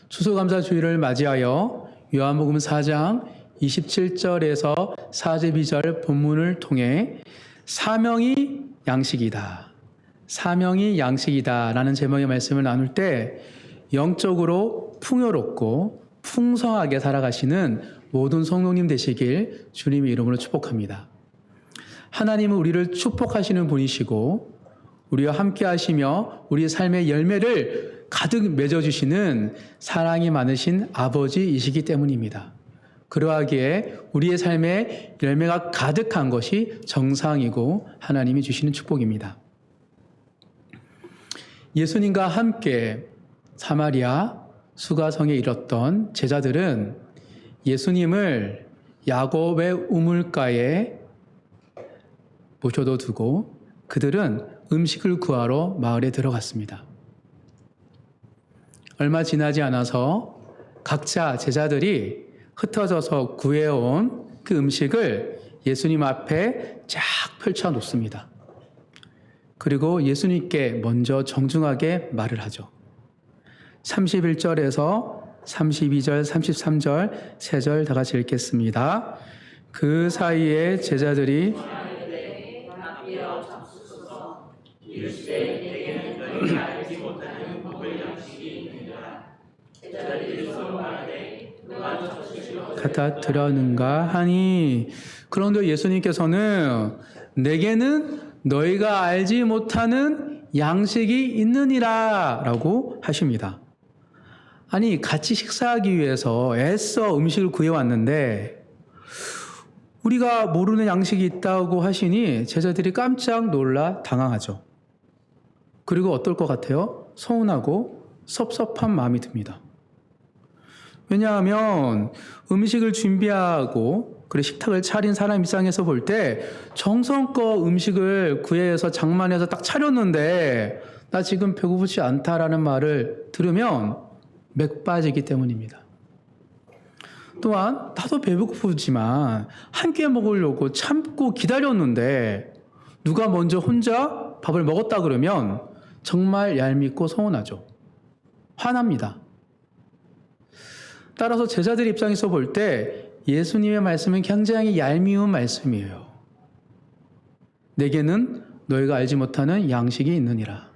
추수감사주일을 맞이하여 요한복음 4장 27절에서 42절 본문을 통해 사명이 양식이다. 사명이 양식이다 라는 제목의 말씀을 나눌 때 영적으로 풍요롭고 풍성하게 살아가시는 모든 성도님 되시길 주님의 이름으로 축복합니다. 하나님은 우리를 축복하시는 분이시고 우리와 함께 하시며 우리 삶의 열매를 가득 맺어주시는 사랑이 많으신 아버지이시기 때문입니다. 그러하기에 우리의 삶에 열매가 가득한 것이 정상이고 하나님이 주시는 축복입니다. 예수님과 함께 사마리아 수가성에 이뤘던 제자들은 예수님을 야곱의 우물가에 모셔다 두고 그들은 음식을 구하러 마을에 들어갔습니다. 얼마 지나지 않아서 각자 제자들이 흩어져서 구해온 그 음식을 예수님 앞에 쫙 펼쳐 놓습니다. 그리고 예수님께 먼저 정중하게 말을 하죠. 31절에서 32절, 33절, 3절 다 같이 읽겠습니다. 그 사이에 제자들이 갖다 드렸는가 하니, 그런데 예수님께서는 내게는 너희가 알지 못하는 양식이 있느니라 라고 하십니다. 아니, 같이 식사하기 위해서 애써 음식을 구해왔는데 우리가 모르는 양식이 있다고 하시니 제자들이 깜짝 놀라 당황하죠. 그리고 어떨 것 같아요? 서운하고 섭섭한 마음이 듭니다. 왜냐하면 음식을 준비하고 그리고 식탁을 차린 사람 입장에서 볼 때 정성껏 음식을 구해서 장만해서 딱 차렸는데 나 지금 배고프지 않다라는 말을 들으면 맥 빠지기 때문입니다. 또한 나도 배고프지만 함께 먹으려고 참고 기다렸는데 누가 먼저 혼자 밥을 먹었다 그러면 정말 얄밉고 서운하죠. 화납니다. 따라서 제자들 입장에서 볼 때 예수님의 말씀은 굉장히 얄미운 말씀이에요. 내게는 너희가 알지 못하는 양식이 있느니라.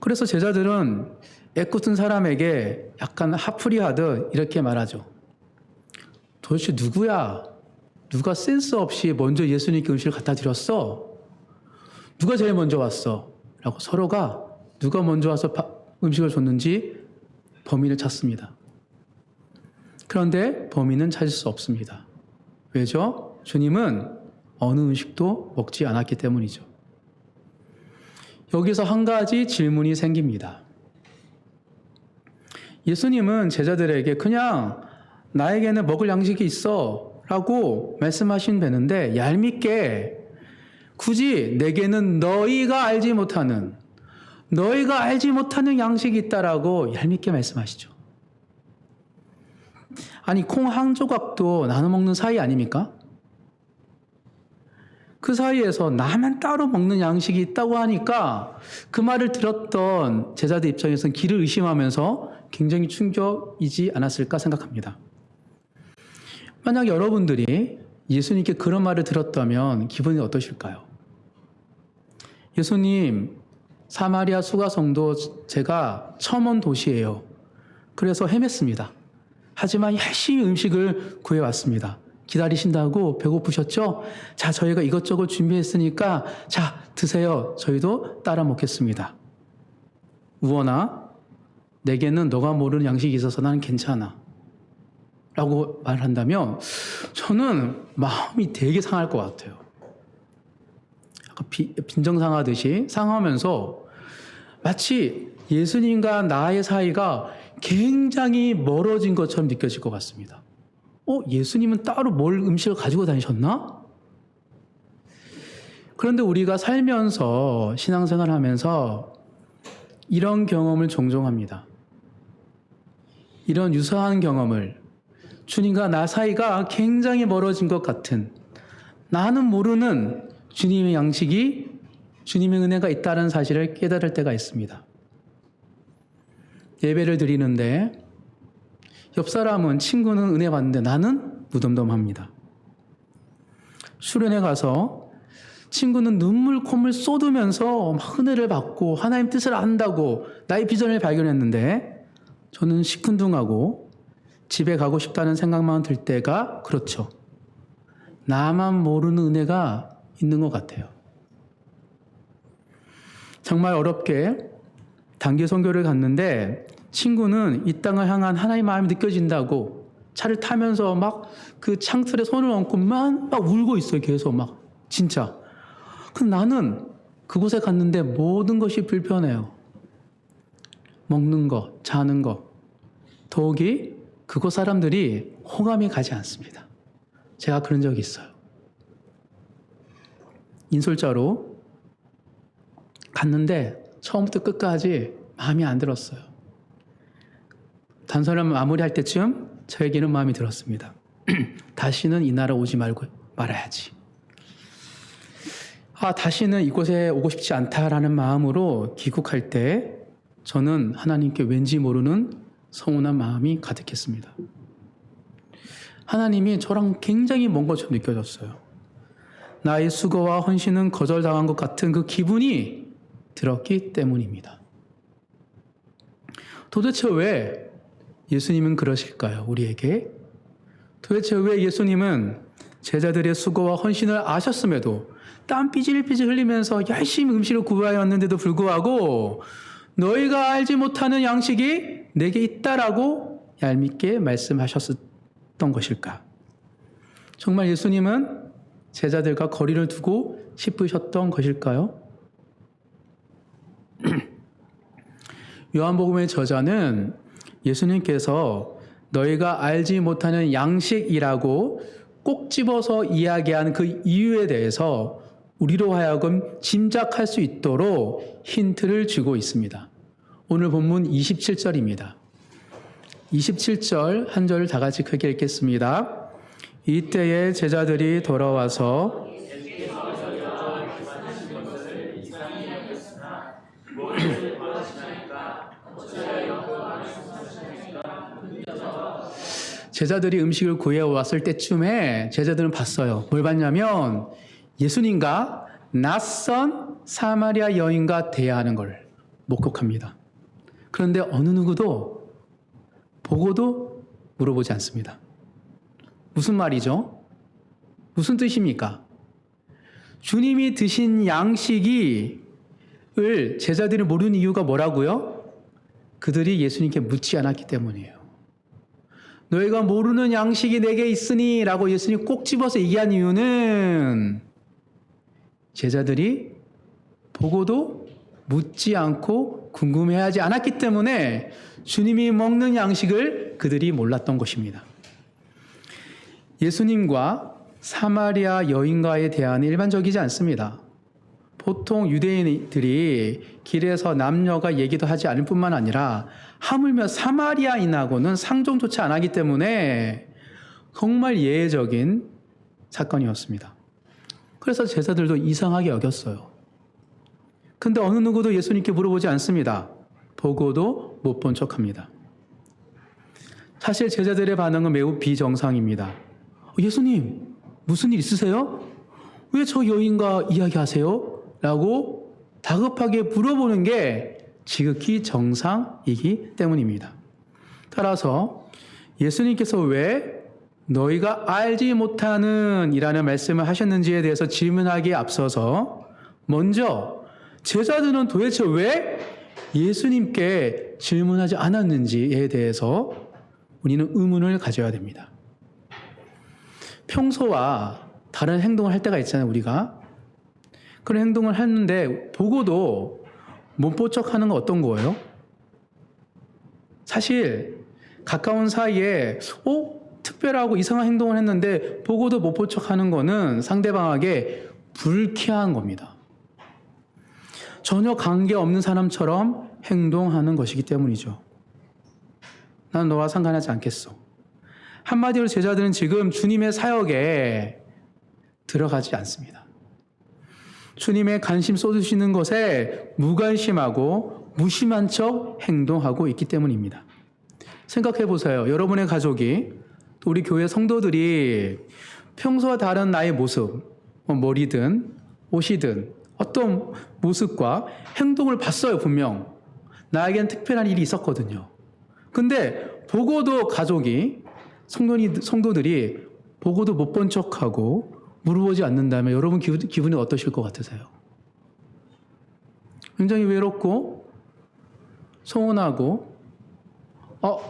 그래서 제자들은 애꿎은 사람에게 약간 화풀이하듯 이렇게 말하죠. 도대체 누구야? 누가 센스 없이 먼저 예수님께 음식을 갖다 드렸어? 누가 제일 먼저 왔어? 라고 서로가 누가 먼저 와서 음식을 줬는지 범인을 찾습니다. 그런데 범인은 찾을 수 없습니다. 왜죠? 주님은 어느 음식도 먹지 않았기 때문이죠. 여기서 한 가지 질문이 생깁니다. 예수님은 제자들에게 그냥 나에게는 먹을 양식이 있어 라고 말씀하신 되는데 얄밉게 굳이 내게는 너희가 알지 못하는 양식이 있다라고 얄밉게 말씀하시죠. 아니, 콩 한 조각도 나눠 먹는 사이 아닙니까? 그 사이에서 나만 따로 먹는 양식이 있다고 하니까 그 말을 들었던 제자들 입장에서는 기를 의심하면서 굉장히 충격이지 않았을까 생각합니다. 만약 여러분들이 예수님께 그런 말을 들었다면 기분이 어떠실까요? 예수님, 사마리아 수가성도 제가 처음 온 도시예요. 그래서 헤맸습니다. 하지만 열심히 음식을 구해왔습니다. 기다리신다고 배고프셨죠? 자, 저희가 이것저것 준비했으니까 자, 드세요. 저희도 따라 먹겠습니다. 우원아, 내게는 너가 모르는 양식이 있어서 나는 괜찮아. 라고 말한다면 저는 마음이 되게 상할 것 같아요. 약간 빈정상하듯이 상하면서 마치 예수님과 나의 사이가 굉장히 멀어진 것처럼 느껴질 것 같습니다. 예수님은 따로 음식을 가지고 다니셨나? 그런데 우리가 살면서 신앙생활 하면서 이런 경험을 종종 합니다. 이런 유사한 경험을 주님과 나 사이가 굉장히 멀어진 것 같은 나는 모르는 주님의 양식이 주님의 은혜가 있다는 사실을 깨달을 때가 있습니다. 예배를 드리는데 옆 사람은 친구는 은혜 받는데 나는 무덤덤합니다. 수련회 가서 친구는 눈물 콧물 쏟으면서 막 은혜를 받고 하나님 뜻을 안다고 나의 비전을 발견했는데 저는 시큰둥하고 집에 가고 싶다는 생각만 들 때가 그렇죠. 나만 모르는 은혜가 있는 것 같아요. 정말 어렵게 단기 선교를 갔는데 친구는 이 땅을 향한 하나님의 마음이 느껴진다고 차를 타면서 막 그 창틀에 손을 얹고 막 울고 있어요. 계속 막 진짜. 근데 나는 그곳에 갔는데 모든 것이 불편해요. 먹는 것, 자는 것. 더욱이 그곳 사람들이 호감이 가지 않습니다. 제가 그런 적이 있어요. 인솔자로 갔는데 처음부터 끝까지 마음이 안 들었어요. 단선을 마무리할 때쯤 저에게는 마음이 들었습니다. 다시는 이 나라 오지 말아야지. 다시는 이곳에 오고 싶지 않다라는 마음으로 귀국할 때 저는 하나님께 왠지 모르는 서운한 마음이 가득했습니다. 하나님이 저랑 굉장히 먼 것처럼 느껴졌어요. 나의 수고와 헌신은 거절당한 것 같은 그 기분이 들었기 때문입니다. 도대체 왜 예수님은 그러실까요? 우리에게? 도대체 왜 예수님은 제자들의 수고와 헌신을 아셨음에도 땀 삐질삐질 흘리면서 열심히 음식을 구하였는데도 불구하고 너희가 알지 못하는 양식이 내게 있다라고 얄밉게 말씀하셨던 것일까? 정말 예수님은 제자들과 거리를 두고 싶으셨던 것일까요? 요한복음의 저자는 예수님께서 너희가 알지 못하는 양식이라고 꼭 집어서 이야기한 그 이유에 대해서 우리로 하여금 짐작할 수 있도록 힌트를 주고 있습니다. 오늘 본문 27절입니다. 27절 한 절을 다 같이 크게 읽겠습니다. 이때에 제자들이 돌아와서 제자들이 음식을 구해왔을 때쯤에 제자들은 봤어요. 뭘 봤냐면 예수님과 낯선 사마리아 여인과 대화하는 걸 목격합니다. 그런데 어느 누구도 보고도 물어보지 않습니다. 무슨 말이죠? 무슨 뜻입니까? 주님이 드신 양식을 제자들이 모르는 이유가 뭐라고요? 그들이 예수님께 묻지 않았기 때문이에요. 너희가 모르는 양식이 내게 있으니 라고 예수님 꼭 집어서 얘기한 이유는 제자들이 보고도 묻지 않고 궁금해하지 않았기 때문에 주님이 먹는 양식을 그들이 몰랐던 것입니다. 예수님과 사마리아 여인과의 대화는 일반적이지 않습니다. 보통 유대인들이 길에서 남녀가 얘기도 하지 않을 뿐만 아니라 하물며 사마리아인하고는 상종조차 안 하기 때문에 정말 예외적인 사건이었습니다. 그래서 제자들도 이상하게 여겼어요. 근데 어느 누구도 예수님께 물어보지 않습니다. 보고도 못 본 척합니다. 사실 제자들의 반응은 매우 비정상입니다. 예수님, 무슨 일 있으세요? 왜 저 여인과 이야기하세요? 라고 다급하게 물어보는 게 지극히 정상이기 때문입니다. 따라서 예수님께서 왜 너희가 알지 못하는 이라는 말씀을 하셨는지에 대해서 질문하기에 앞서서 먼저 제자들은 도대체 왜 예수님께 질문하지 않았는지에 대해서 우리는 의문을 가져야 됩니다. 평소와 다른 행동을 할 때가 있잖아요, 우리가. 그런 행동을 했는데 보고도 못 본 척하는 건 어떤 거예요? 사실 가까운 사이에 특별하고 이상한 행동을 했는데 보고도 못 본 척하는 거는 상대방에게 불쾌한 겁니다. 전혀 관계없는 사람처럼 행동하는 것이기 때문이죠. 난 너와 상관하지 않겠어. 한마디로 제자들은 지금 주님의 사역에 들어가지 않습니다. 주님의 관심 쏟으시는 것에 무관심하고 무심한 척 행동하고 있기 때문입니다. 생각해 보세요. 여러분의 가족이, 또 우리 교회 성도들이 평소와 다른 나의 모습, 머리든 옷이든 어떤 모습과 행동을 봤어요, 분명. 나에겐 특별한 일이 있었거든요. 근데 보고도 가족이, 성도들이 보고도 못 본 척하고 물어보지 않는다면 여러분 기분이 어떠실 것 같으세요? 굉장히 외롭고 서운하고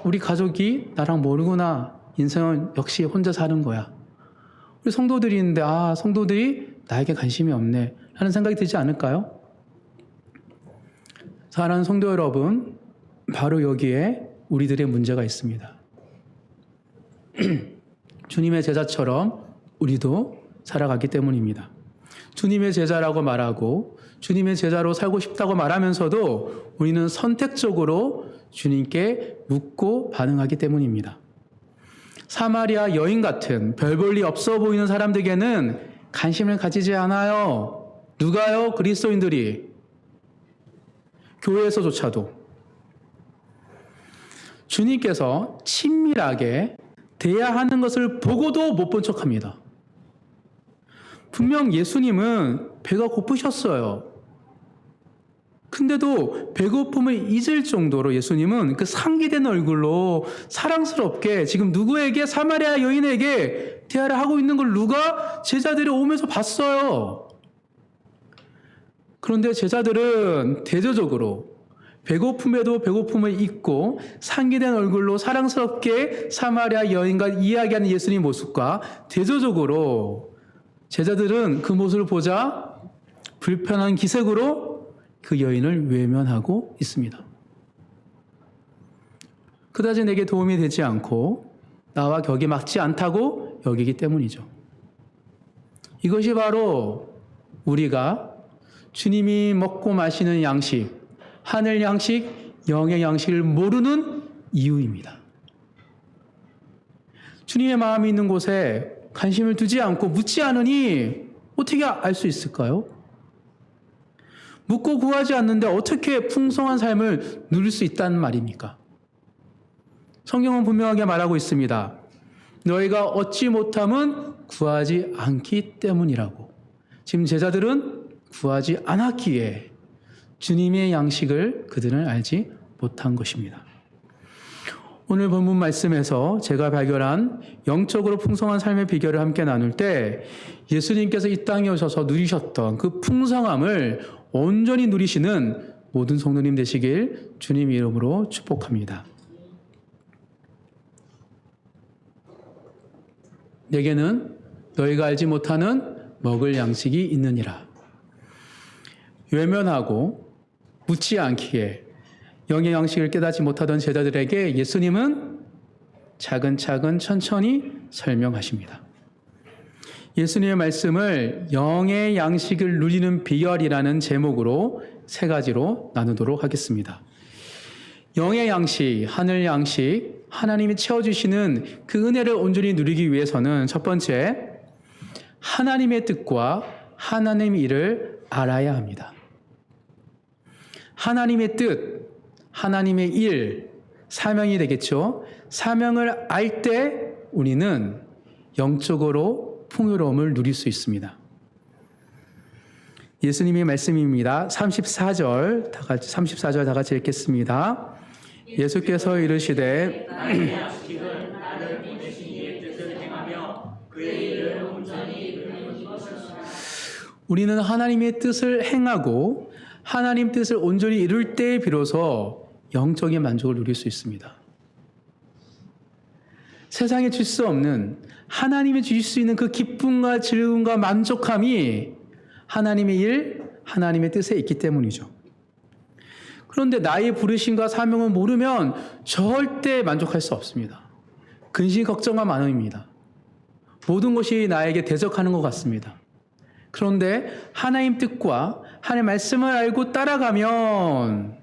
우리 가족이 나랑 모르구나. 인생은 역시 혼자 사는 거야. 우리 성도들이 있는데 성도들이 나에게 관심이 없네 하는 생각이 들지 않을까요? 사랑하는 성도 여러분, 바로 여기에 우리들의 문제가 있습니다. 주님의 제자처럼 우리도 살아가기 때문입니다. 주님의 제자라고 말하고 주님의 제자로 살고 싶다고 말하면서도 우리는 선택적으로 주님께 묻고 반응하기 때문입니다. 사마리아 여인 같은 별 볼 일 없어 보이는 사람들에게는 관심을 가지지 않아요. 누가요? 그리스도인들이. 교회에서조차도. 주님께서 친밀하게 대해야 하는 것을 보고도 못 본 척합니다. 분명 예수님은 배가 고프셨어요. 근데도 배고픔을 잊을 정도로 예수님은 그 상기된 얼굴로 사랑스럽게 지금 누구에게, 사마리아 여인에게 대화를 하고 있는 걸 누가 제자들이 오면서 봤어요. 그런데 제자들은 대조적으로 배고픔에도 배고픔을 잊고 상기된 얼굴로 사랑스럽게 사마리아 여인과 이야기하는 예수님 모습과 대조적으로 제자들은 그 모습을 보자 불편한 기색으로 그 여인을 외면하고 있습니다. 그다지 내게 도움이 되지 않고 나와 격이 맞지 않다고 여기기 때문이죠. 이것이 바로 우리가 주님이 먹고 마시는 양식, 하늘 양식, 영의 양식을 모르는 이유입니다. 주님의 마음이 있는 곳에 관심을 두지 않고 묻지 않으니 어떻게 알 수 있을까요? 묻고 구하지 않는데 어떻게 풍성한 삶을 누릴 수 있다는 말입니까? 성경은 분명하게 말하고 있습니다. 너희가 얻지 못함은 구하지 않기 때문이라고. 지금 제자들은 구하지 않았기에 주님의 양식을 그들은 알지 못한 것입니다. 오늘 본문 말씀에서 제가 발견한 영적으로 풍성한 삶의 비결을 함께 나눌 때 예수님께서 이 땅에 오셔서 누리셨던 그 풍성함을 온전히 누리시는 모든 성도님 되시길 주님 이름으로 축복합니다. 내게는 너희가 알지 못하는 먹을 양식이 있느니라. 외면하고 묻지 않기에 영의 양식을 깨닫지 못하던 제자들에게 예수님은 차근차근 천천히 설명하십니다. 예수님의 말씀을 영의 양식을 누리는 비결이라는 제목으로 3가지로 나누도록 하겠습니다. 영의 양식, 하늘 양식, 하나님이 채워주시는 그 은혜를 온전히 누리기 위해서는 첫 번째, 하나님의 뜻과 하나님의 일을 알아야 합니다. 하나님의 뜻, 하나님의 일, 사명이 되겠죠. 사명을 알 때 우리는 영적으로 풍요로움을 누릴 수 있습니다. 예수님의 말씀입니다. 34절 다 같이 읽겠습니다. 예수께서 이르시되 우리는 하나님의 뜻을 행하고 하나님 뜻을 온전히 이룰 때 비로소 영적인 만족을 누릴 수 있습니다. 세상에 줄 수 없는, 하나님이 주실 수 있는 그 기쁨과 즐거움과 만족함이 하나님의 일, 하나님의 뜻에 있기 때문이죠. 그런데 나의 부르심과 사명을 모르면 절대 만족할 수 없습니다. 근심 걱정과 마음입니다. 모든 것이 나에게 대적하는 것 같습니다. 그런데 하나님 뜻과 하나님 말씀을 알고 따라가면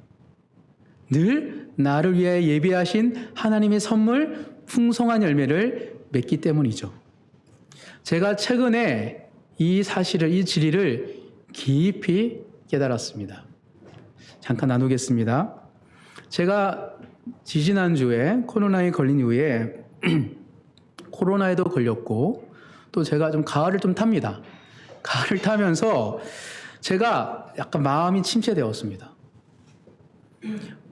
늘 나를 위해 예비하신 하나님의 선물, 풍성한 열매를 맺기 때문이죠. 제가 최근에 이 사실을, 이 진리를 깊이 깨달았습니다. 잠깐 나누겠습니다. 제가 지지난주에 코로나에 걸린 이후에 코로나에도 걸렸고 또 제가 좀 가을을 좀 탑니다. 가을을 타면서 제가 약간 마음이 침체되었습니다.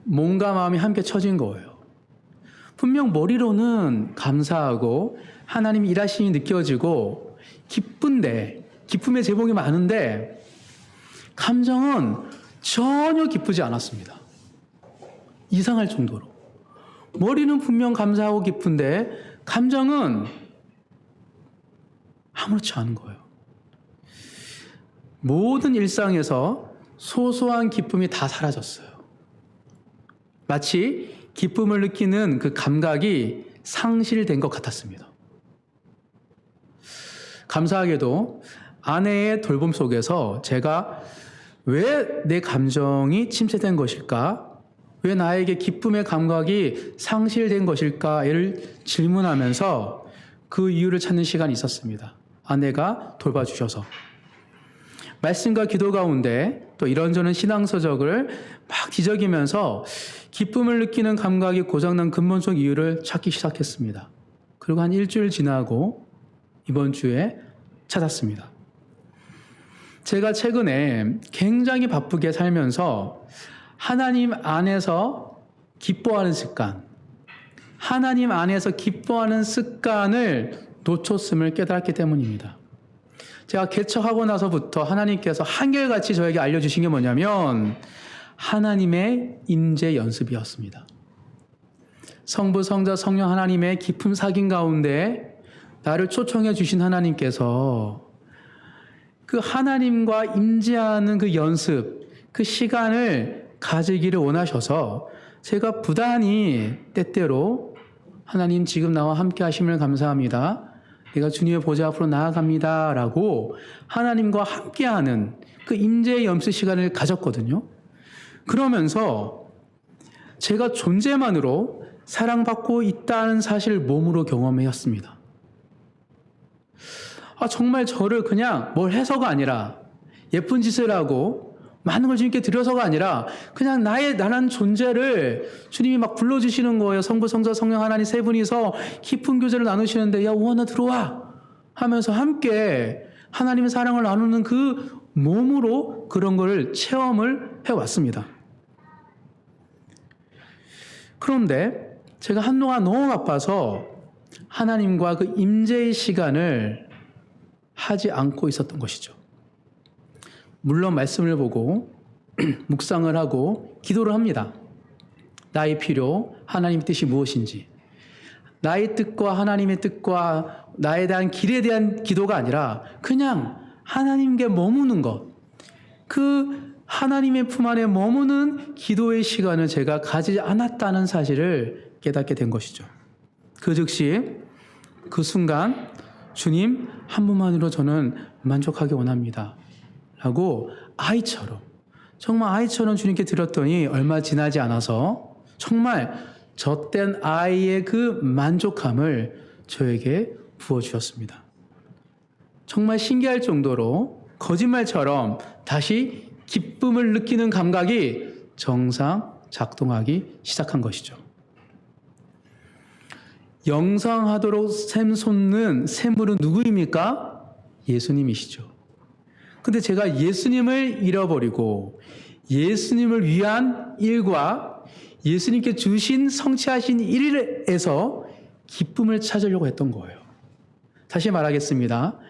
몸과 마음이 함께 처진 거예요. 분명 머리로는 감사하고 하나님이 일하심이 느껴지고 기쁜데, 기쁨의 제목이 많은데 감정은 전혀 기쁘지 않았습니다. 이상할 정도로. 머리는 분명 감사하고 기쁜데 감정은 아무렇지 않은 거예요. 모든 일상에서 소소한 기쁨이 다 사라졌어요. 마치 기쁨을 느끼는 그 감각이 상실된 것 같았습니다. 감사하게도 아내의 돌봄 속에서 제가 왜 내 감정이 침체된 것일까? 왜 나에게 기쁨의 감각이 상실된 것일까를 질문하면서 그 이유를 찾는 시간이 있었습니다. 아내가 돌봐주셔서. 말씀과 기도 가운데 또 이런저런 신앙서적을 막 뒤적이면서 기쁨을 느끼는 감각이 고장난 근본적 이유를 찾기 시작했습니다. 그리고 한 일주일 지나고 이번 주에 찾았습니다. 제가 최근에 굉장히 바쁘게 살면서 하나님 안에서 기뻐하는 습관, 하나님 안에서 기뻐하는 습관을 놓쳤음을 깨달았기 때문입니다. 제가 개척하고 나서부터 하나님께서 한결같이 저에게 알려주신 게 뭐냐면 하나님의 임재 연습이었습니다. 성부, 성자, 성령 하나님의 깊은 사귐 가운데 나를 초청해 주신 하나님께서 그 하나님과 임재하는 그 연습, 그 시간을 가지기를 원하셔서 제가 부단히 때때로 하나님 지금 나와 함께 하심을 감사합니다. 내가 주님의 보좌 앞으로 나아갑니다. 라고 하나님과 함께하는 그 임재의 연습 시간을 가졌거든요. 그러면서 제가 존재만으로 사랑받고 있다는 사실을 몸으로 경험했습니다. 정말 저를 그냥 뭘 해서가 아니라 예쁜 짓을 하고 많은 걸 주님께 드려서가 아니라 그냥 나란 존재를 주님이 막 불러주시는 거예요. 성부, 성자, 성령 하나님 세 분이서 깊은 교제를 나누시는데 야 우원아 들어와 하면서 함께 하나님의 사랑을 나누는 그 몸으로 그런 걸 체험을 해왔습니다. 그런데 제가 한동안 너무 바빠서 하나님과 그 임재의 시간을 하지 않고 있었던 것이죠. 물론 말씀을 보고 묵상을 하고 기도를 합니다. 나의 필요, 하나님의 뜻이 무엇인지. 나의 뜻과 하나님의 뜻과 나에 대한 길에 대한 기도가 아니라 그냥 하나님께 머무는 것. 그 하나님의 품 안에 머무는 기도의 시간을 제가 가지지 않았다는 사실을 깨닫게 된 것이죠. 그 즉시 그 순간 주님 한 분만으로 저는 만족하기 원합니다. 라고 아이처럼 정말 아이처럼 주님께 드렸더니 얼마 지나지 않아서 정말 젖된 아이의 그 만족함을 저에게 부어주셨습니다. 정말 신기할 정도로 거짓말처럼 다시 기쁨을 느끼는 감각이 정상 작동하기 시작한 것이죠. 영상하도록 샘솟는 샘물은 누구입니까? 예수님이시죠. 근데 제가 예수님을 잃어버리고 예수님을 위한 일과 예수님께 주신 성취하신 일에서 기쁨을 찾으려고 했던 거예요. 다시 말하겠습니다.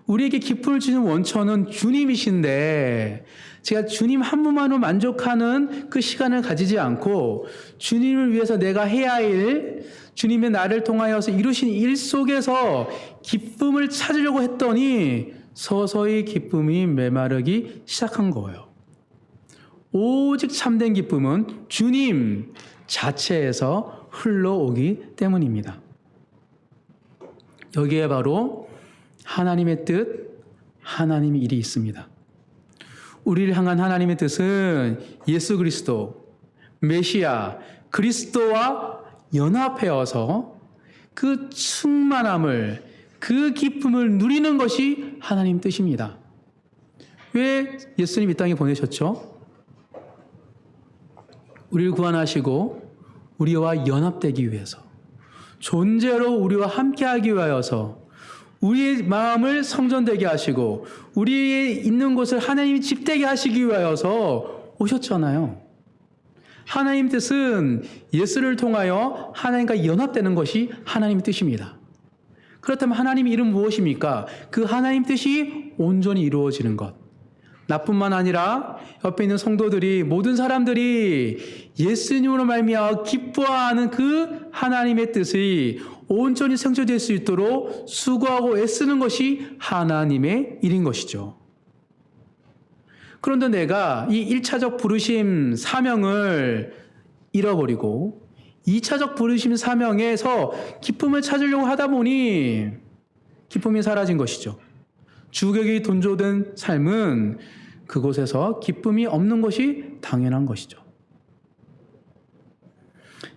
우리에게 기쁨을 주는 원천은 주님이신데 제가 주님 한 분만으로 만족하는 그 시간을 가지지 않고 주님을 위해서 내가 해야 할 일, 주님의 나를 통하여서 이루신 일 속에서 기쁨을 찾으려고 했더니 서서히 기쁨이 메마르기 시작한 거예요. 오직 참된 기쁨은 주님 자체에서 흘러오기 때문입니다. 여기에 바로 하나님의 뜻, 하나님의 일이 있습니다. 우리를 향한 하나님의 뜻은 예수 그리스도, 메시아, 그리스도와 연합하여서 그 충만함을, 그 기쁨을 누리는 것이 하나님 뜻입니다. 왜 예수님 이 땅에 보내셨죠? 우리를 구원하시고 우리와 연합되기 위해서, 존재로 우리와 함께하기 위하여서, 우리의 마음을 성전되게 하시고 우리의 있는 곳을 하나님이 집되게 하시기 위하여서 오셨잖아요. 하나님 뜻은 예수를 통하여 하나님과 연합되는 것이 하나님의 뜻입니다. 그렇다면 하나님의 이름은 무엇입니까? 그 하나님 뜻이 온전히 이루어지는 것. 나뿐만 아니라 옆에 있는 성도들이, 모든 사람들이 예수님으로 말미암아 기뻐하는 그 하나님의 뜻이 온전히 성취될 수 있도록 수고하고 애쓰는 것이 하나님의 일인 것이죠. 그런데 내가 이 1차적 부르심 사명을 잃어버리고 2차적 부르심 사명에서 기쁨을 찾으려고 하다 보니 기쁨이 사라진 것이죠. 주객이 돈조된 삶은 그곳에서 기쁨이 없는 것이 당연한 것이죠.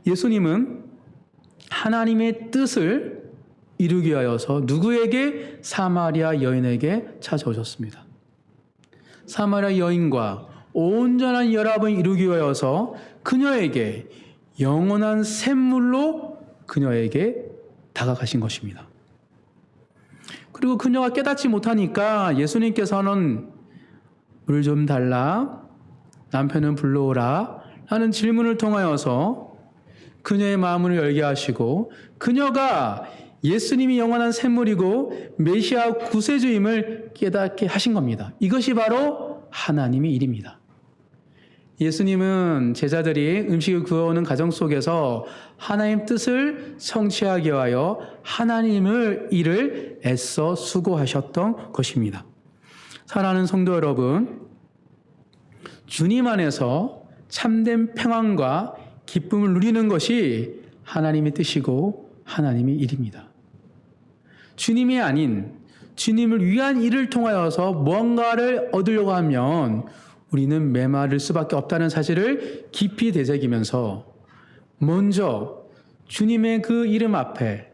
예수님은 하나님의 뜻을 이루기 위하여서 누구에게? 사마리아 여인에게 찾아오셨습니다. 사마리아 여인과 온전한 연합을 이루기 위하여서 그녀에게 영원한 샘물로 그녀에게 다가가신 것입니다. 그리고 그녀가 깨닫지 못하니까 예수님께서는 물 좀 달라, 남편은 불러오라 라는 질문을 통하여서 그녀의 마음을 열게 하시고, 그녀가 예수님이 영원한 샘물이고 메시아 구세주임을 깨닫게 하신 겁니다. 이것이 바로 하나님의 일입니다. 예수님은 제자들이 음식을 구워오는 가정 속에서 하나님 뜻을 성취하기 위하여 하나님의 일을 애써 수고하셨던 것입니다. 사랑하는 성도 여러분, 주님 안에서 참된 평안과 기쁨을 누리는 것이 하나님의 뜻이고 하나님의 일입니다. 주님이 아닌 주님을 위한 일을 통하여서 무언가를 얻으려고 하면 우리는 메마를 수밖에 없다는 사실을 깊이 되새기면서 먼저 주님의 그 이름 앞에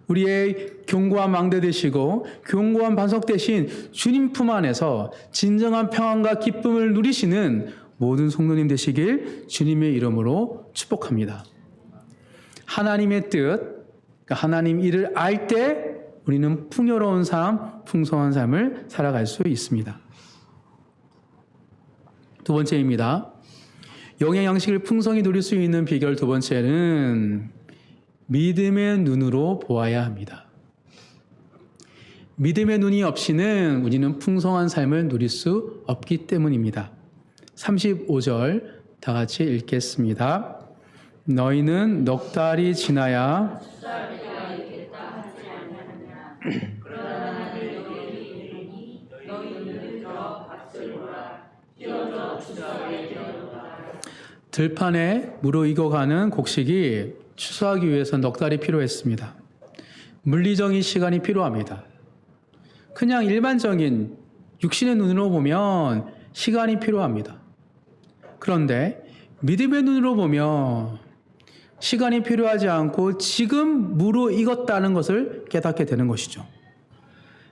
우리의 견고한 망대 되시고 견고한 반석 되신 주님 품 안에서 진정한 평안과 기쁨을 누리시는 모든 성도님 되시길 주님의 이름으로 축복합니다. 하나님의 뜻, 하나님 일을 알 때 우리는 풍요로운 삶, 풍성한 삶을 살아갈 수 있습니다. 두 번째입니다. 영의 양식을 풍성히 누릴 수 있는 비결 두 번째는 믿음의 눈으로 보아야 합니다. 믿음의 눈이 없이는 우리는 풍성한 삶을 누릴 수 없기 때문입니다. 35절 다 같이 읽겠습니다. 너희는 넉 달이 지나야 들판에 무르익어가는 곡식이 추수하기 위해서 넉 달이 필요했습니다. 물리적인 시간이 필요합니다. 그냥 일반적인 육신의 눈으로 보면 시간이 필요합니다. 그런데 믿음의 눈으로 보면 시간이 필요하지 않고 지금 무르익었다는 것을 깨닫게 되는 것이죠.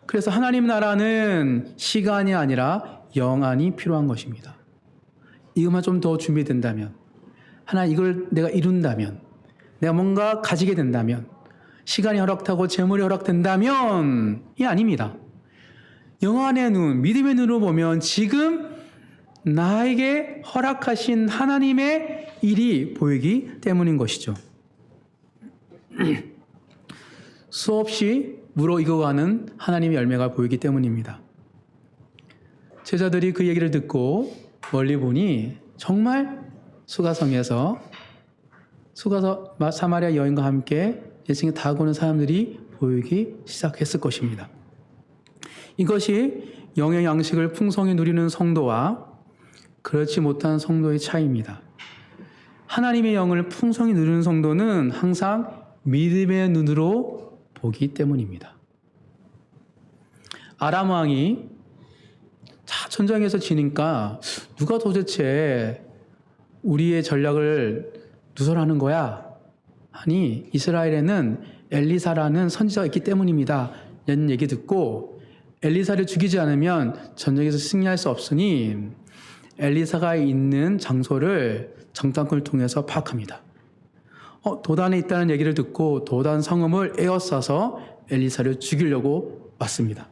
그래서 하나님 나라는 시간이 아니라 영안이 필요한 것입니다. 이것만 좀 더 준비된다면, 하나 이걸 내가 이룬다면, 내가 뭔가 가지게 된다면, 시간이 허락하고 재물이 허락된다면 이 아닙니다. 영안의 눈, 믿음의 눈으로 보면 지금 나에게 허락하신 하나님의 일이 보이기 때문인 것이죠. 수없이 무르익어가는 하나님의 열매가 보이기 때문입니다. 제자들이 그 얘기를 듣고 멀리 보니 정말 수가성에서 사마리아 여인과 함께 예수님께 다가오는 사람들이 보이기 시작했을 것입니다. 이것이 영의 양식을 풍성히 누리는 성도와 그렇지 못한 성도의 차이입니다. 하나님의 영을 풍성히 누리는 성도는 항상 믿음의 눈으로 보기 때문입니다. 아람 왕이 전장에서 지니까 누가 도대체 우리의 전략을 누설하는 거야? 하니 이스라엘에는 엘리사라는 선지자가 있기 때문입니다. 라는 얘기 듣고 엘리사를 죽이지 않으면 전쟁에서 승리할 수 없으니 엘리사가 있는 장소를 정탐꾼을 통해서 파악합니다. 도단에 있다는 얘기를 듣고 도단 성읍을 에워싸서 엘리사를 죽이려고 왔습니다.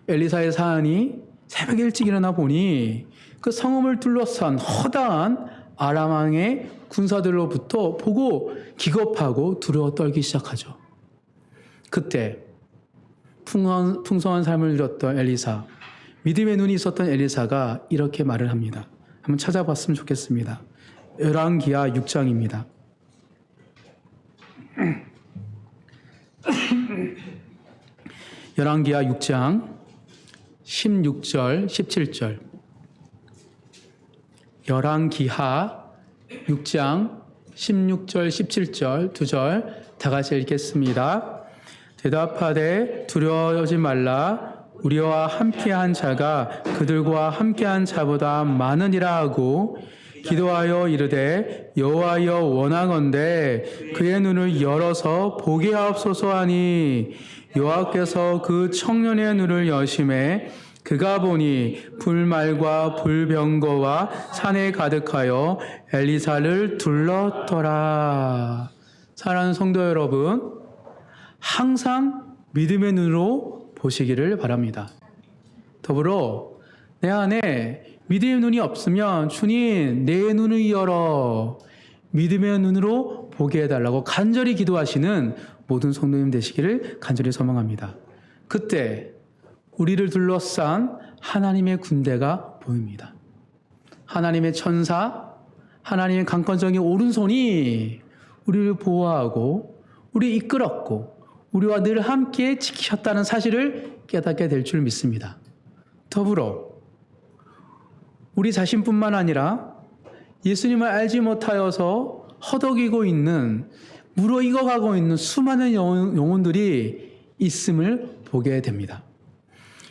엘리사의 사안이 새벽 일찍 일어나 보니 그 성읍을 둘러싼 허다한 아람 왕의 군사들로부터 보고 기겁하고 두려워 떨기 시작하죠. 그때 풍성한 삶을 누렸던 엘리사, 믿음의 눈이 있었던 엘리사가 이렇게 말을 합니다. 한번 찾아봤으면 좋겠습니다. 열왕기하 6장입니다. 열왕기하 6장 16절, 17절. 열왕기하 6장 16절, 17절 두 절 다 같이 읽겠습니다. 대답하되 두려워하지 말라. 우리와 함께한 자가 그들과 함께한 자보다 많으니라 하고 기도하여 이르되 여호와여 원하건대 그의 눈을 열어서 보게 하옵소서 하니 여호와께서 그 청년의 눈을 여심해 그가 보니 불말과 불병거와 산에 가득하여 엘리사를 둘렀더라. 사랑하는 성도 여러분, 항상 믿음의 눈으로 보시기를 바랍니다. 더불어 내 안에 믿음의 눈이 없으면 주님 내 눈을 열어 믿음의 눈으로 보게 해달라고 간절히 기도하시는 모든 성도님 되시기를 간절히 소망합니다. 그때 우리를 둘러싼 하나님의 군대가 보입니다. 하나님의 천사, 하나님의 강권적인 오른손이 우리를 보호하고 우리 이끌었고 우리와 늘 함께 지키셨다는 사실을 깨닫게 될 줄 믿습니다. 더불어 우리 자신뿐만 아니라 예수님을 알지 못하여서 허덕이고 있는, 무르익어가고 있는 수많은 영혼들이 있음을 보게 됩니다.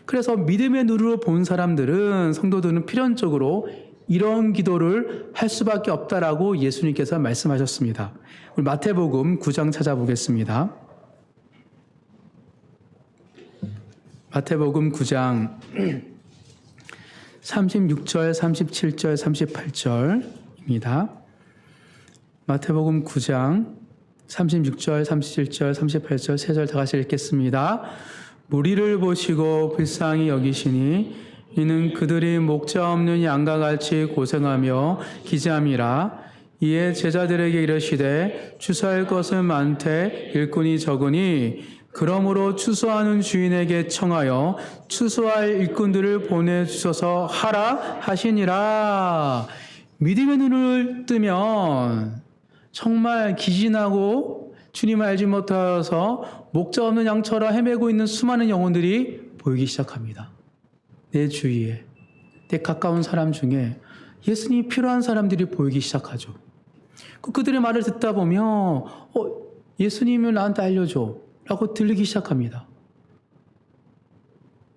그래서 믿음의 눈으로 본 사람들은, 성도들은 필연적으로 이런 기도를 할 수밖에 없다라고 예수님께서 말씀하셨습니다. 우리 마태복음 9장 찾아보겠습니다. 마태복음 9장 36절, 37절, 38절입니다. 마태복음 9장 36절, 37절, 38절 세 절 다 같이 읽겠습니다. 무리를 보시고 불쌍히 여기시니 이는 그들이 목자 없는 양과 같이 고생하며 기잠이라. 이에 제자들에게 이르시되 추수할 것은 많되 일꾼이 적으니 그러므로 추수하는 주인에게 청하여 추수할 일꾼들을 보내주셔서 하라 하시니라. 믿음의 눈을 뜨면 정말 기진하고 주님을 알지 못하여서 목자 없는 양처럼 헤매고 있는 수많은 영혼들이 보이기 시작합니다. 내 주위에, 내 가까운 사람 중에 예수님이 필요한 사람들이 보이기 시작하죠. 그들의 말을 듣다 보면 예수님을 나한테 알려줘 라고 들리기 시작합니다.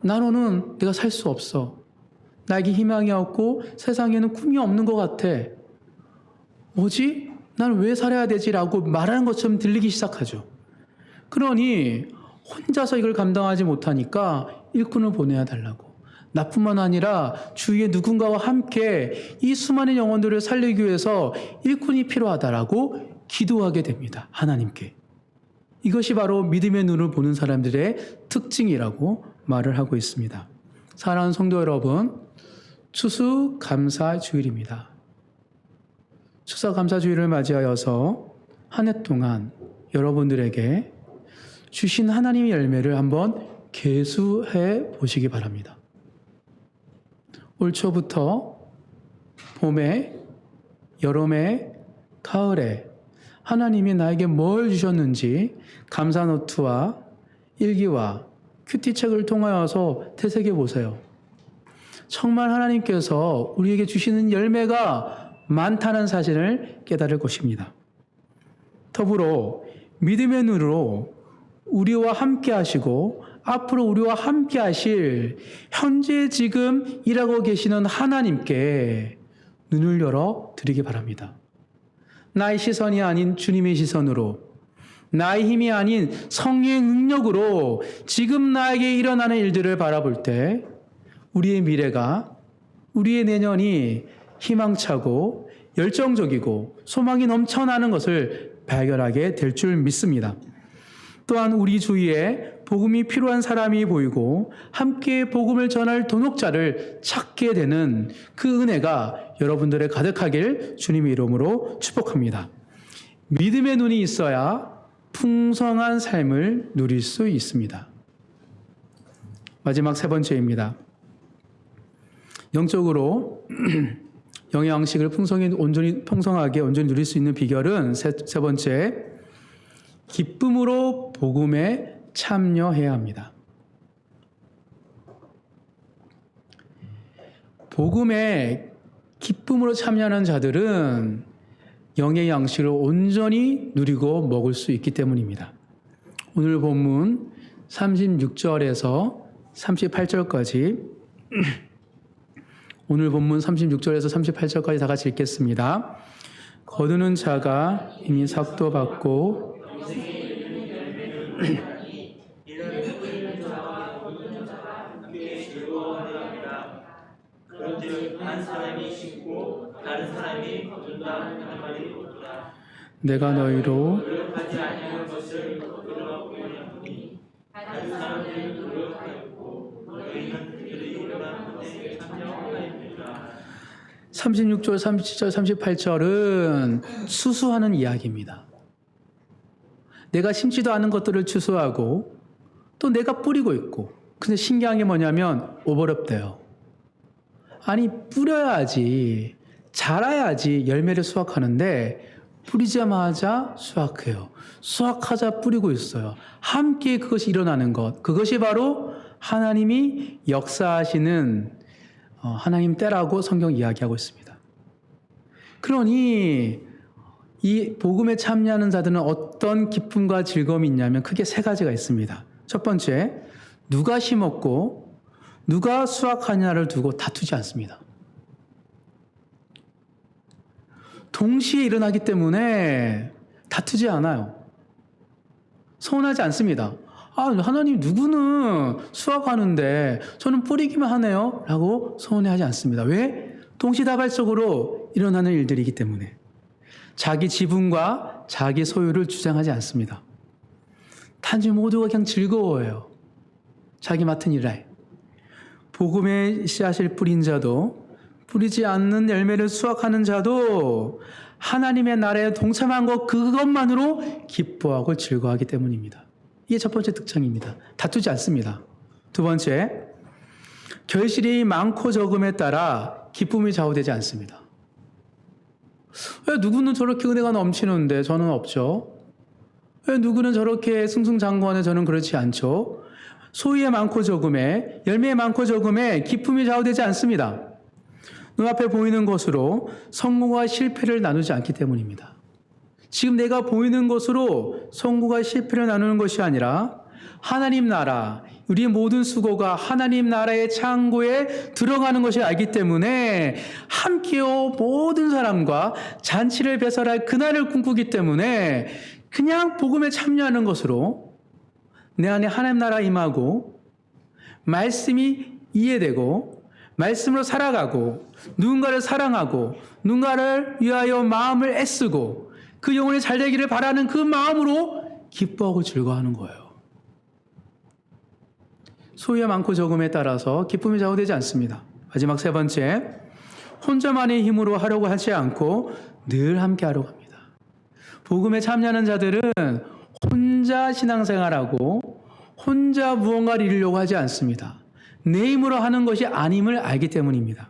나로는 내가 살 수 없어. 나에게 희망이 없고 세상에는 꿈이 없는 것 같아. 뭐지? 나는 왜 살아야 되지? 라고 말하는 것처럼 들리기 시작하죠. 그러니 혼자서 이걸 감당하지 못하니까 일꾼을 보내야 달라고. 나뿐만 아니라 주위에 누군가와 함께 이 수많은 영혼들을 살리기 위해서 일꾼이 필요하다라고 기도하게 됩니다. 하나님께. 이것이 바로 믿음의 눈을 보는 사람들의 특징이라고 말을 하고 있습니다. 사랑하는 성도 여러분, 추수감사주일입니다. 추수감사주일을 맞이하여서 한 해 동안 여러분들에게 주신 하나님의 열매를 한번 계수해 보시기 바랍니다. 올 초부터 봄에, 여름에, 가을에 하나님이 나에게 뭘 주셨는지 감사노트와 일기와 큐티책을 통하여서 되새겨 보세요. 정말 하나님께서 우리에게 주시는 열매가 많다는 사실을 깨달을 것입니다. 더불어 믿음의 눈으로 우리와 함께 하시고 앞으로 우리와 함께 하실 현재 지금 일하고 계시는 하나님께 눈을 열어 드리기 바랍니다. 나의 시선이 아닌 주님의 시선으로, 나의 힘이 아닌 성령의 능력으로 지금 나에게 일어나는 일들을 바라볼 때 우리의 미래가, 우리의 내년이 희망차고 열정적이고 소망이 넘쳐나는 것을 발견하게 될 줄 믿습니다. 또한 우리 주위에 복음이 필요한 사람이 보이고 함께 복음을 전할 동역자를 찾게 되는 그 은혜가 여러분들의 가득하길 주님의 이름으로 축복합니다. 믿음의 눈이 있어야 풍성한 삶을 누릴 수 있습니다. 마지막 세 번째입니다. 영적으로 영의 양식을 풍성하게 온전히 누릴 수 있는 비결은 세 번째, 기쁨으로 복음에 참여해야 합니다. 복음에 기쁨으로 참여하는 자들은 영의 양식을 온전히 누리고 먹을 수 있기 때문입니다. 오늘 본문 36절에서 38절까지 오늘 본문 36절에서 38절까지 다 같이 읽겠습니다. 거두는 자가 이미 삭도 받고 내가 너희로 36절, 37절, 38절은 추수하는 이야기입니다. 내가 심지도 않은 것들을 추수하고 또 내가 뿌리고 있고, 근데 신기한 게 뭐냐면 오버랩돼요. 아니 뿌려야지, 자라야지 열매를 수확하는데 뿌리자마자 수확해요. 수확하자 뿌리고 있어요. 함께 그것이 일어나는 것, 그것이 바로 하나님이 역사하시는 하나님 때라고 성경 이야기하고 있습니다. 그러니 이 복음에 참여하는 자들은 어떤 기쁨과 즐거움이 있냐면 크게 세 가지가 있습니다. 첫 번째, 누가 심었고 누가 수확하냐를 두고 다투지 않습니다. 동시에 일어나기 때문에 다투지 않아요. 서운하지 않습니다. 아, 하나님 누구는 수확하는데 저는 뿌리기만 하네요 라고 서운해하지 않습니다. 왜? 동시다발적으로 일어나는 일들이기 때문에. 자기 지분과 자기 소유를 주장하지 않습니다. 단지 모두가 그냥 즐거워해요. 자기 맡은 일에. 복음의 씨앗을 뿌린 자도 뿌리지 않는 열매를 수확하는 자도 하나님의 나라에 동참한 것 그것만으로 기뻐하고 즐거워하기 때문입니다. 이게 첫 번째 특징입니다. 다투지 않습니다. 두 번째, 결실이 많고 적음에 따라 기쁨이 좌우되지 않습니다. 왜 누구는 저렇게 은혜가 넘치는데 저는 없죠? 왜 누구는 저렇게 승승장구하는데 저는 그렇지 않죠? 소유에 많고 적음에, 열매에 많고 적음에 기쁨이 좌우되지 않습니다. 눈앞에 보이는 것으로 성공과 실패를 나누지 않기 때문입니다. 지금 내가 보이는 것으로 성공과 실패를 나누는 것이 아니라 하나님 나라, 우리의 모든 수고가 하나님 나라의 창고에 들어가는 것을 알기 때문에 함께요 모든 사람과 잔치를 배설할 그날을 꿈꾸기 때문에 그냥 복음에 참여하는 것으로 내 안에 하나님 나라 임하고 말씀이 이해되고 말씀으로 살아가고 누군가를 사랑하고 누군가를 위하여 마음을 애쓰고 그 영혼이 잘 되기를 바라는 그 마음으로 기뻐하고 즐거워하는 거예요. 소유가 많고 적음에 따라서 기쁨이 좌우되지 않습니다. 마지막 세 번째, 혼자만의 힘으로 하려고 하지 않고 늘 함께 하려고 합니다. 복음에 참여하는 자들은 혼자 신앙생활하고 혼자 무언가를 이루려고 하지 않습니다. 내 힘으로 하는 것이 아님을 알기 때문입니다.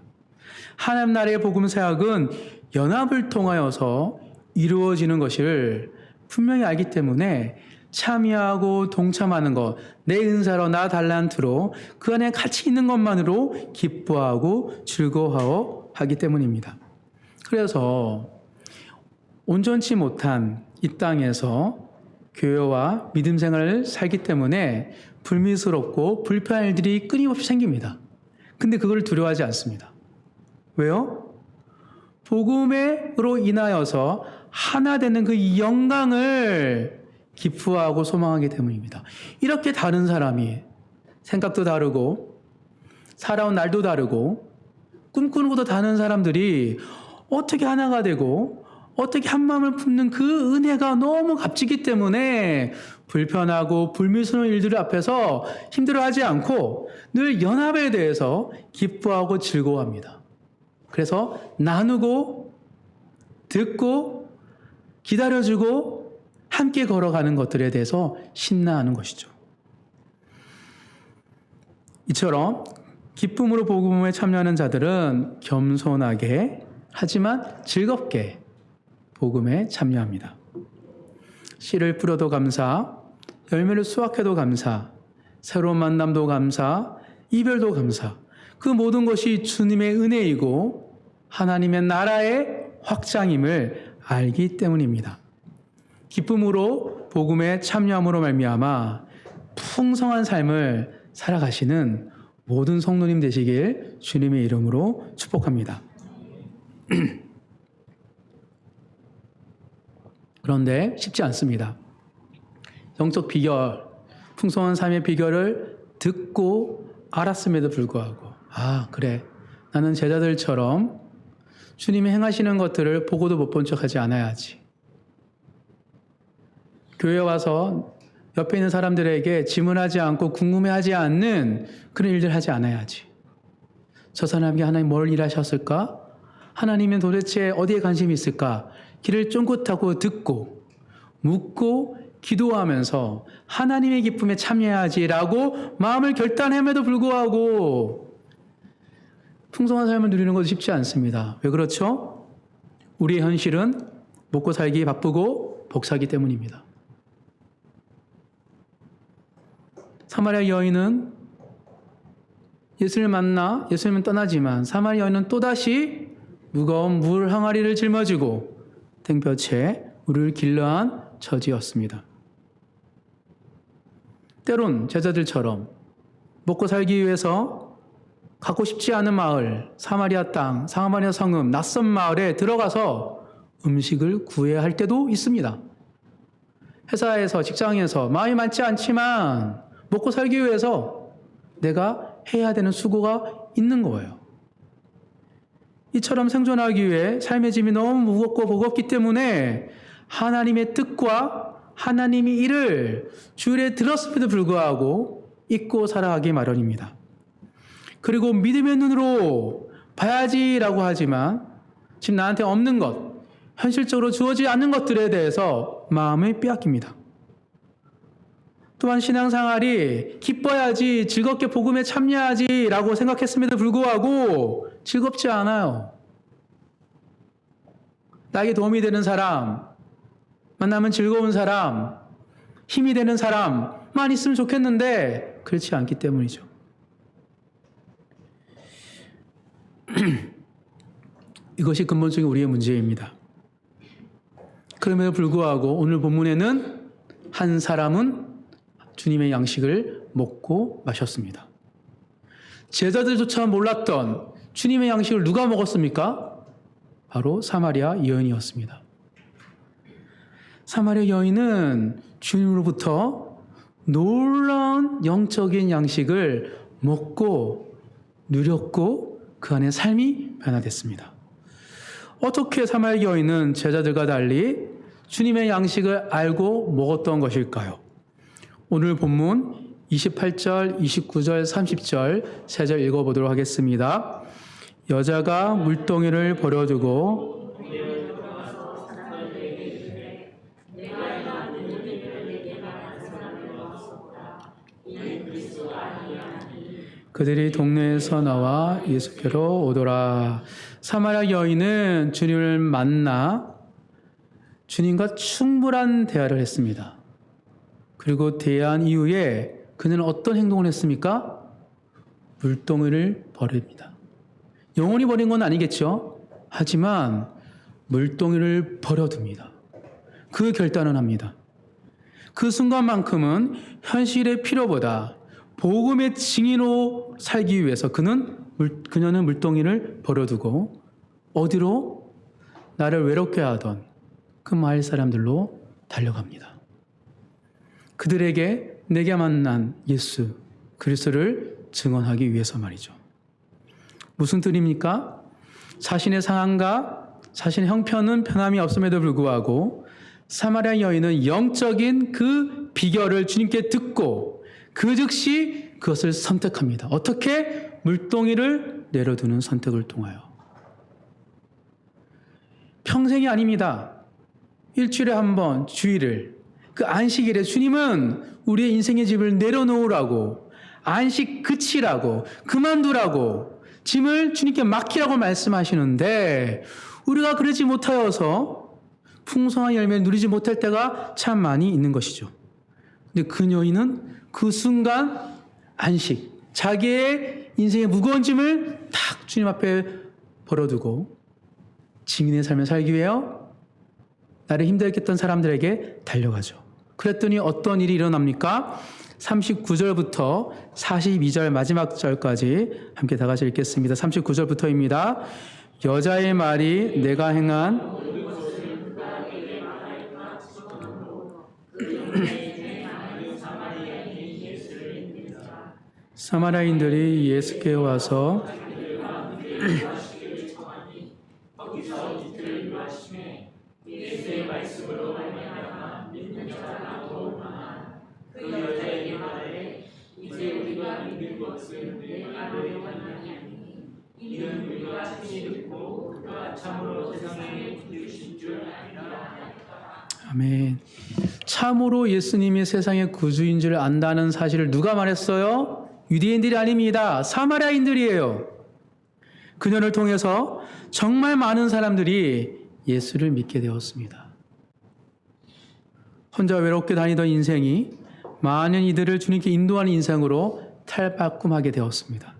하나님 나라의 복음 사역은 연합을 통하여서 이루어지는 것을 분명히 알기 때문에 참여하고 동참하는 것, 내 은사로 나 달란트로 그 안에 같이 있는 것만으로 기뻐하고 즐거워하고 하기 때문입니다. 그래서 온전치 못한 이 땅에서 교회와 믿음 생활을 살기 때문에 불미스럽고 불편한 일들이 끊임없이 생깁니다. 근데 그걸 두려워하지 않습니다. 왜요? 복음으로 인하여서 하나 되는 그 영광을 기뻐하고 소망하기 때문입니다. 이렇게 다른 사람이 생각도 다르고 살아온 날도 다르고 꿈꾸는 것도 다른 사람들이 어떻게 하나가 되고 어떻게 한 마음을 품는 그 은혜가 너무 값지기 때문에 불편하고 불미스러운 일들 앞에서 힘들어하지 않고 늘 연합에 대해서 기뻐하고 즐거워합니다. 그래서 나누고 듣고 기다려주고 함께 걸어가는 것들에 대해서 신나하는 것이죠. 이처럼 기쁨으로 복음에 참여하는 자들은 겸손하게 하지만 즐겁게 복음에 참여합니다. 씨를 뿌려도 감사, 열매를 수확해도 감사, 새로운 만남도 감사, 이별도 감사. 그 모든 것이 주님의 은혜이고 하나님의 나라의 확장임을 알기 때문입니다. 기쁨으로 복음에 참여함으로 말미암아 풍성한 삶을 살아가시는 모든 성도님 되시길 주님의 이름으로 축복합니다. 그런데 쉽지 않습니다. 영적 비결, 풍성한 삶의 비결을 듣고 알았음에도 불구하고 그래, 나는 제자들처럼 주님이 행하시는 것들을 보고도 못 본 척하지 않아야지. 교회에 와서 옆에 있는 사람들에게 질문하지 않고 궁금해하지 않는 그런 일들 하지 않아야지. 저 사람에게 하나님 뭘 일하셨을까? 하나님은 도대체 어디에 관심이 있을까? 귀를 쫑긋하고 듣고 묻고 기도하면서 하나님의 기쁨에 참여해야지라고 마음을 결단함에도 불구하고 풍성한 삶을 누리는 것도 쉽지 않습니다. 왜 그렇죠? 우리의 현실은 먹고 살기 바쁘고 복사기 때문입니다. 사마리아 여인은 예수를 만나 예수님은 떠나지만 사마리아 여인은 또다시 무거운 물 항아리를 짊어지고 땡볕에 물을 길러한 처지였습니다. 때론 제자들처럼 먹고 살기 위해서 가고 싶지 않은 마을, 사마리아 땅, 사마리아 성읍, 낯선 마을에 들어가서 음식을 구해야 할 때도 있습니다. 회사에서, 직장에서 마음이 많지 않지만 먹고 살기 위해서 내가 해야 되는 수고가 있는 거예요. 이처럼 생존하기 위해 삶의 짐이 너무 무겁고 버겁기 때문에 하나님의 뜻과 하나님의 일을 주일에 들었음에도 불구하고 잊고 살아가기 마련입니다. 그리고 믿음의 눈으로 봐야지라고 하지만 지금 나한테 없는 것, 현실적으로 주어지지 않는 것들에 대해서 마음을 빼앗깁니다. 또한 신앙생활이 기뻐야지, 즐겁게 복음에 참여하지라고 생각했음에도 불구하고 즐겁지 않아요. 나에게 도움이 되는 사람, 만나면 즐거운 사람, 힘이 되는 사람만 있으면 좋겠는데 그렇지 않기 때문이죠. 이것이 근본적인 우리의 문제입니다. 그럼에도 불구하고 오늘 본문에는 한 사람은 주님의 양식을 먹고 마셨습니다. 제자들조차 몰랐던 주님의 양식을 누가 먹었습니까? 바로 사마리아 여인이었습니다. 사마리아 여인은 주님으로부터 놀라운 영적인 양식을 먹고 누렸고 그 안에 삶이 변화됐습니다. 어떻게 사마리아 여인은 제자들과 달리 주님의 양식을 알고 먹었던 것일까요? 오늘 본문 28절, 29절, 30절 세 절 읽어보도록 하겠습니다. 여자가 물동이를 버려두고 그들이 동네에서 나와 예수께로 오더라. 사마리아 여인은 주님을 만나 주님과 충분한 대화를 했습니다. 그리고 대화한 이후에 그는 어떤 행동을 했습니까? 물동이를 버립니다. 영원히 버린 건 아니겠죠? 하지만 물동이를 버려둡니다. 그 결단을 합니다. 그 순간만큼은 현실의 필요보다 복음의 증인으로 살기 위해서 그녀는 물동이를 버려두고 어디로? 나를 외롭게 하던 그 마을 사람들로 달려갑니다. 그들에게 내게 만난 예수 그리스도를 증언하기 위해서 말이죠. 무슨 뜻입니까? 자신의 상황과 자신의 형편은 변함이 없음에도 불구하고 사마리아 여인은 영적인 그 비결을 주님께 듣고 그 즉시 그것을 선택합니다. 어떻게? 물동이를 내려두는 선택을 통하여. 평생이 아닙니다. 일주일에 한 번, 주일을. 그 안식일에 주님은 우리의 인생의 짐을 내려놓으라고, 안식 그치라고, 그만두라고, 짐을 주님께 맡기라고 말씀하시는데 우리가 그러지 못하여서 풍성한 열매를 누리지 못할 때가 참 많이 있는 것이죠. 근데 그 여인은 그 순간 안식, 자기의 인생의 무거운 짐을 탁 주님 앞에 벌어두고 증인의 삶을 살기 위하여 나를 힘들게 했던 사람들에게 달려가죠. 그랬더니 어떤 일이 일어납니까? 39절부터 42절 마지막 절까지 함께 다 같이 읽겠습니다. 39절부터입니다. 여자의 말이 내가 행한 사마리아인들이 예수께 와서 아멘. 참으로 예수님이 세상의 구주인 줄 안다는 사실을 누가 말했어요? 유대인들이 아닙니다. 사마리아인들이에요. 그녀를 통해서 정말 많은 사람들이 예수를 믿게 되었습니다. 혼자 외롭게 다니던 인생이 많은 이들을 주님께 인도하는 인생으로 탈바꿈하게 되었습니다.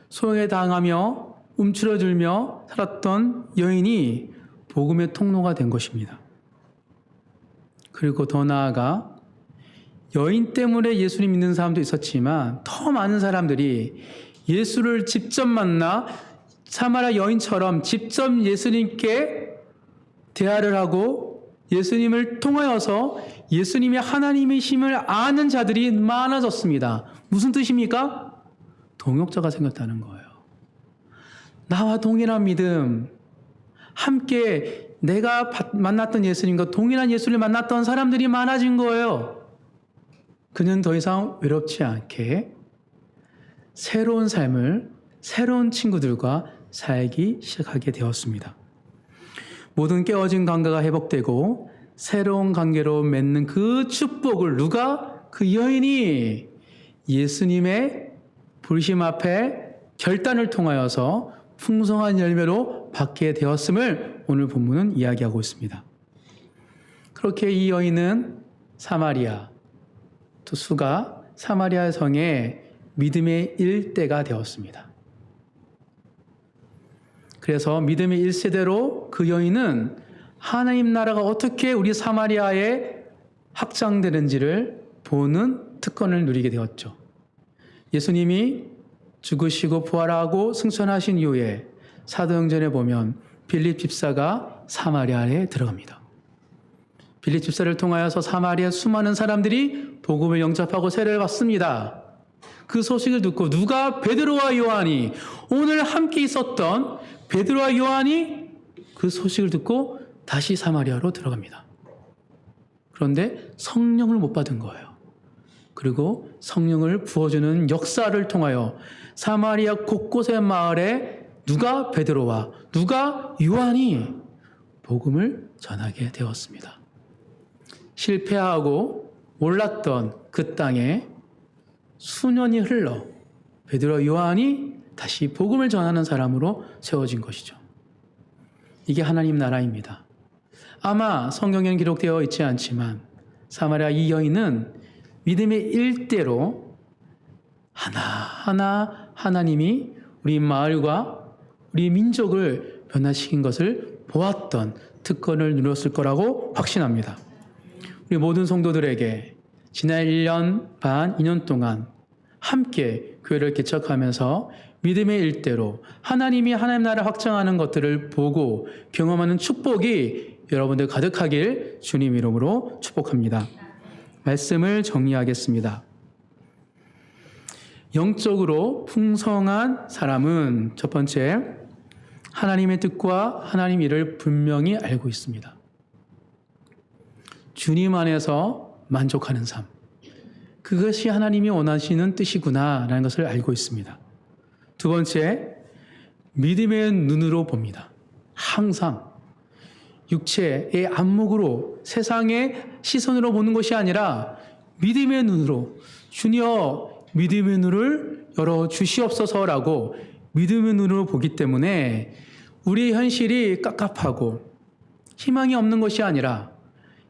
소외 당하며 움츠러들며 살았던 여인이 복음의 통로가 된 것입니다. 그리고 더 나아가 여인 때문에 예수님 믿는 사람도 있었지만 더 많은 사람들이 예수를 직접 만나 사마리아 여인처럼 직접 예수님께 대화를 하고 예수님을 통하여서 예수님이 하나님이심을 아는 자들이 많아졌습니다. 무슨 뜻입니까? 동역자가 생겼다는 거예요. 나와 동일한 믿음, 함께 내가 만났던 예수님과 동일한 예수를 만났던 사람들이 많아진 거예요. 그는 더 이상 외롭지 않게 새로운 삶을 새로운 친구들과 살기 시작하게 되었습니다. 모든 깨어진 관계가 회복되고 새로운 관계로 맺는 그 축복을 누가? 그 여인이 예수님의 부르심 앞에 결단을 통하여서 풍성한 열매로 받게 되었음을 오늘 본문은 이야기하고 있습니다. 그렇게 이 여인은 사마리아, 또 수가 사마리아 성에 믿음의 일대가 되었습니다. 그래서 믿음의 1세대로 그 여인은 하나님 나라가 어떻게 우리 사마리아에 확장되는지를 보는 특권을 누리게 되었죠. 예수님이 죽으시고 부활하고 승천하신 이후에 사도행전에 보면 빌립 집사가 사마리아에 들어갑니다. 빌립 집사를 통하여서 사마리아 수많은 사람들이 복음을 영접하고 세례를 받습니다. 그 소식을 듣고 누가? 베드로와 요한이, 오늘 함께 있었던 베드로와 요한이 그 소식을 듣고 다시 사마리아로 들어갑니다. 그런데 성령을 못 받은 거예요. 그리고 성령을 부어주는 역사를 통하여 사마리아 곳곳의 마을에 누가? 베드로와 누가? 요한이 복음을 전하게 되었습니다. 실패하고 몰랐던 그 땅에 수년이 흘러 베드로와 요한이 다시 복음을 전하는 사람으로 세워진 것이죠. 이게 하나님 나라입니다. 아마 성경에는 기록되어 있지 않지만 사마리아 이 여인은 믿음의 일대로 하나하나 하나님이 우리 마을과 우리 민족을 변화시킨 것을 보았던 특권을 누렸을 거라고 확신합니다. 우리 모든 성도들에게 지난 1년 반, 2년 동안 함께 교회를 개척하면서 믿음의 일대로 하나님이 하나님 나라 확장하는 것들을 보고 경험하는 축복이 여러분들 가득하길 주님 이름으로 축복합니다. 말씀을 정리하겠습니다. 영적으로 풍성한 사람은 첫 번째, 하나님의 뜻과 하나님 일을 분명히 알고 있습니다. 주님 안에서 만족하는 삶. 그것이 하나님이 원하시는 뜻이구나라는 것을 알고 있습니다. 두 번째, 믿음의 눈으로 봅니다. 항상 육체의 안목으로 세상의 시선으로 보는 것이 아니라 믿음의 눈으로 주여 믿음의 눈을 열어 주시옵소서라고 믿음의 눈으로 보기 때문에 우리의 현실이 깝깝하고 희망이 없는 것이 아니라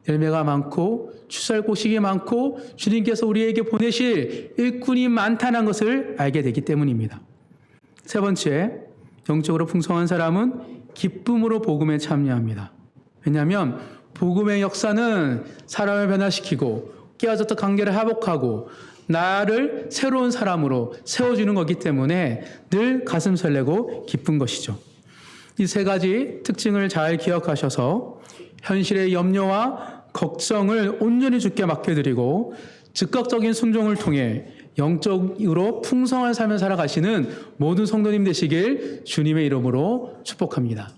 열매가 많고 추수할 곳이 많고 주님께서 우리에게 보내실 일꾼이 많다는 것을 알게 되기 때문입니다. 세 번째, 영적으로 풍성한 사람은 기쁨으로 복음에 참여합니다. 왜냐하면 복음의 역사는 사람을 변화시키고 깨어졌던 관계를 회복하고 나를 새로운 사람으로 세워주는 거기 때문에 늘 가슴 설레고 기쁜 것이죠. 이 세 가지 특징을 잘 기억하셔서 현실의 염려와 걱정을 온전히 주께 맡겨드리고 즉각적인 순종을 통해 영적으로 풍성한 삶을 살아가시는 모든 성도님 되시길 주님의 이름으로 축복합니다.